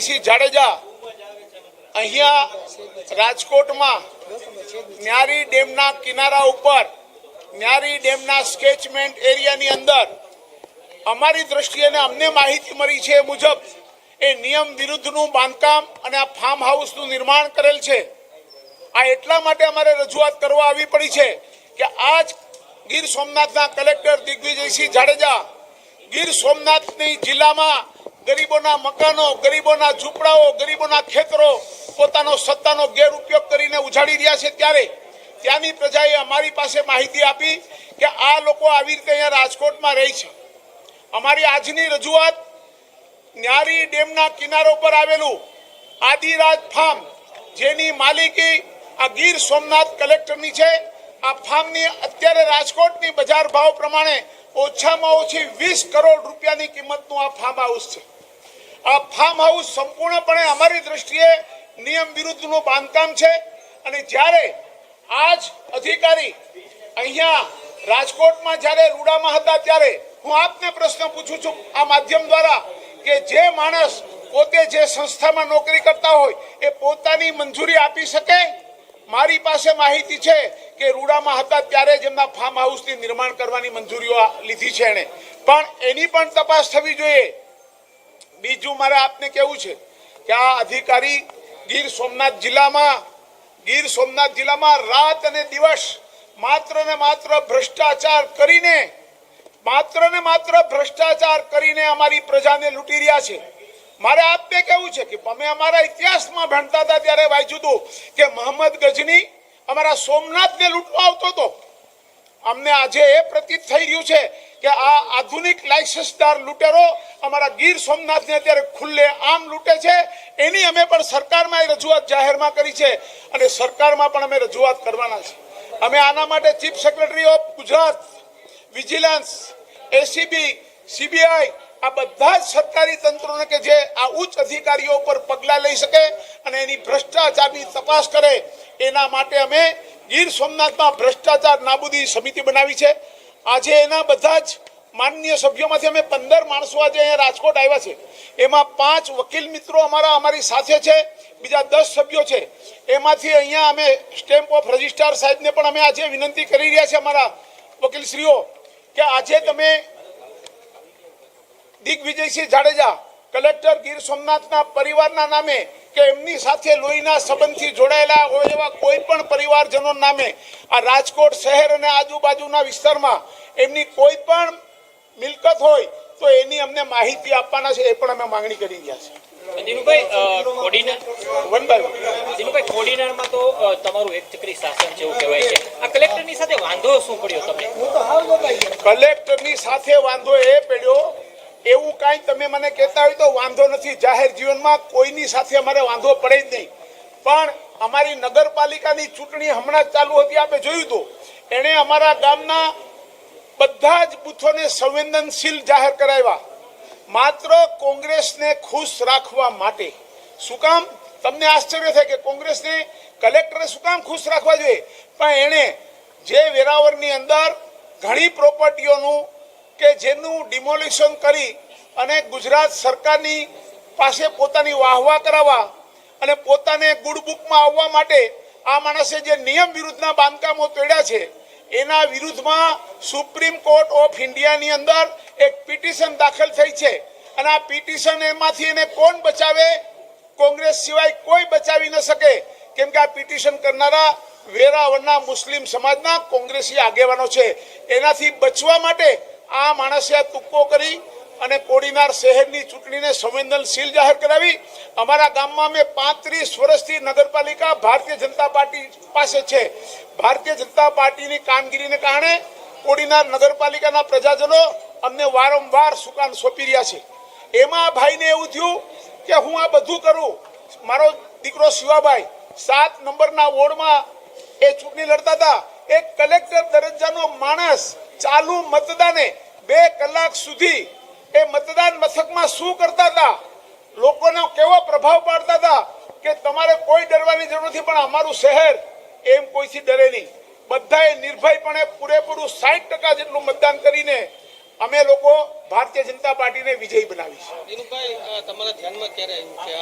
દિગ્વિજયસિંહ જાડેજા અહીંયા રાજકોટમાં ન્યારી ડેમના કિનારા ઉપર ન્યારી ડેમના સ્કેચમેન્ટ એરિયાની અંદર અમારી દ્રષ્ટિએ અમને માહિતી મળી છે એ મુજબ એ નિયમ વિરુદ્ધનું બાંધકામ અને આ ફાર્મ હાઉસનું નિર્માણ કરેલ છે। આ એટલા માટે અમારે રજૂઆત કરવા આવી પડી છે કે આજ ગીર સોમનાથના કલેક્ટર દિગ્વિજયસિંહ જાડેજા ગીર સોમનાથની જિલ્લામાં ગરીબોના મકાનો, ગરીબોના ઝૂંપડાઓ, ગરીબોના ખેતરો પોતાનો સત્તાનો ગેરઉપયોગ કરીને ઉજાડી રહ્યા છે। ત્યારે ત્યાંની પ્રજાએ અમારી પાસે માહિતી આપી કે આ લોકો આવી રીતે અહીંયા રાજકોટમાં રહે છે। અમારી આજની રજૂઆત ન્યારી ડેમના કિનારો પર આવેલું આદિરાજ ફાર્મ, જેની માલિકી આ ગીર સોમનાથ કલેક્ટરની છે, આ ફાર્મની અત્યારે રાજકોટની બજાર ભાવ પ્રમાણે ઓછામાં ઓછી 20 કરોડ રૂપિયાની કિંમતનું આ ફાર્મ હાઉસ છે। આ ફાર્મ હાઉસ સંપૂર્ણપણે અમારી દ્રષ્ટિએ નિયમ વિરુદ્ધનું બાંધકામ છે અને જ્યારે આજ અધિકારી અહીંયા રાજકોટમાં જ્યારે રૂડામાં હતા ત્યારે હું આપને પ્રશ્ન પૂછું છું આ માધ્યમ દ્વારા કે જે માણસ પોતે જે સંસ્થામાં નોકરી કરતા હોય એ પોતાની મંજૂરી આપી શકે? મારી પાસે માહિતી છે કે રૂડામાં હતા ત્યારે જ એમના ફાર્મ હાઉસની નિર્માણ કરવાની મંજૂરીઓ લીધી છે એણે, પણ એની પણ તપાસ થવી જોઈએ। બીજું મારે આપને કહેવું છે કે આ અધિકારી ગીર સોમનાથ જિલ્લામાં રાત અને દિવસ માત્ર ને માત્ર ભ્રષ્ટાચાર કરીને અમારી પ્રજાને લૂંટી રહ્યા છે। મારે આપને કહેવું છે કે અમે અમારા ઇતિહાસમાં ભણતા હતા ત્યારે વાંચ્યું હતું કે મોહમ્મદ ગજની અમારા સોમનાથને લૂંટવા આવતો હતો। અમને આજે એ પ્રતીત થઈ રહ્યું છે કે આ આધુનિક લાયસન્સદાર લૂંટેરો અમારા ગીર સોમનાથને અત્યારે ખુલ્લે આમ લૂંટે છે। એની અમે પણ સરકારમાં રજૂઆત જાહેરમાં કરી છે અને સરકારમાં પણ અમે રજૂઆત કરવાના છે। અમે આના માટે chief secretary of Gujarat, vigilance, ACB, CBI આ બધા જ સરકારી તંત્રોને કે જે આ ઉચ્ચ અધિકારીઓ પર પગલાં લઈ શકે અને એની ભ્રષ્ટાચારની તપાસ કરે એના માટે અમે ગીર સોમનાથમાં ભ્રષ્ટાચાર નાબૂદી સમિતિ બનાવી છે। આજે એના બધા જ માનનીય સભ્યોમાંથી અમે 15 માણસો આજે અહીંયા રાજકોટ આવ્યા છે। એમાં 5 વકીલ મિત્રો અમારી સાથે છે, બીજા 10 સભ્યો છે। એમાંથી અહીંયા અમે સ્ટેમ્પ ઓફ રજિસ્ટ્રાર સાહેબને પણ અમે આજે વિનંતી કરી રહ્યા છે અમારા વકીલશ્રીઓ કે આજે તમે દિગ્વિજયસિંહ જાડેજા કલેક્ટર ગીર સોમનાથના પરિવારના નામે કે એમની સાથે લોહીના સંબંધથી જોડાયેલા હોય એવા કોઈ પણ પરિવારજનો નામે આ રાજકોટ શહેર અને આજુબાજુના વિસ્તારમાં એમની કોઈ પણ મિલકત હોય તો એની અમને માહિતી આપવાના છે, એ પણ અમે માંગણી કરી રહ્યા છીએ। દિનુભાઈ, કોડીનારમાં તો તમારું એક ચક્રી શાસન છે એવું કહેવાય છે। આ કલેક્ટરની સાથે વાંધો શું પડ્યો તમને? કલેક્ટરની સાથે વાંધો એ પડ્યો, એવું કાંઈ તમે મને કહેતા હોય તો વાંધો નથી। જાહેર જીવનમાં કોઈની સાથે અમારે વાંધો પડે જ નહીં, પણ અમારી નગરપાલિકાની ચૂંટણી હમણાં જ ચાલુ હતી, આપણે જોયું હતું, એણે અમારા ગામના બધા જ બૂથોને સંવેદનશીલ જાહેર કરાવ્યા માત્ર કોંગ્રેસને ખુશ રાખવા માટે। શું કામ? તમને આશ્ચર્ય થાય કે કોંગ્રેસને કલેક્ટરે શું કામ ખુશ રાખવા જોઈએ? પણ એણે જે વેરાવળની અંદર ઘણી પ્રોપર્ટીઓનું કે જેનું ડિમોલિશન કરી અને ગુજરાત સરકારની પાસે પોતાની વાહવા કરાવવા અને પોતાને ગુડ બુકમાં આવવા માટે આ માણસે જે નિયમ વિરુદ્ધના બાંધકામો તોડ્યા છે એના વિરુદ્ધમાં સુપ્રીમ કોર્ટ ઓફ ઇન્ડિયાની અંદર એક પિટિશન દાખલ થઈ છે અને આ પિટિશન એમાંથી એને કોણ બચાવે? કોંગ્રેસ સિવાય કોઈ બચાવી ન શકે, કેમ કે આ પિટિશન કરનારા વેરાવળના મુસ્લિમ સમાજના કોંગ્રેસી આગેવાનો છે। એનાથી બચવા માટે આ માણસે આ તુક્કો કરી અને કોડીનાર શહેરની ચૂંટણીને સંવેદનશીલ જાહેર કરાવી। અમારા ગામમાં અમે 35 વર્ષથી નગરપાલિકા ભારતીય જનતા પાર્ટી પાસે છે। ભારતીય જનતા પાર્ટીની કામગીરીને કારણે કોડીનાર નગરપાલિકાના પ્રજાજનો અમને વારંવાર સુકાન સોંપી રહ્યા છે। એમાં ભાઈને એવું થયું કે હું આ બધું કરું, મારો દીકરો શિવાભાઈ 7 નંબરના વોર્ડમાં એ ચૂંટણી લડતા હતા, એક કલેક્ટર દરજ્જાનો માણસ ચાલુ મતદાને 2 કલાક સુધી એ મતદાન મથકમાં શું કરતા હતા, લોકોનો કેવો પ્રભાવ પાડતા હતા કે તમારે કોઈ ડરવાની જરૂર નથી, પણ અમારું શહેર એમ કોઈથી ડરે નહીં। બધાએ નિર્ભયપણે પૂરેપૂરું 60% જેટલું મતદાન કરીને અમે લોકો ભારતીય જનતા પાર્ટીને વિજયી બનાવી છે। તમારા ધ્યાનમાં ક્યારે આવ્યું કે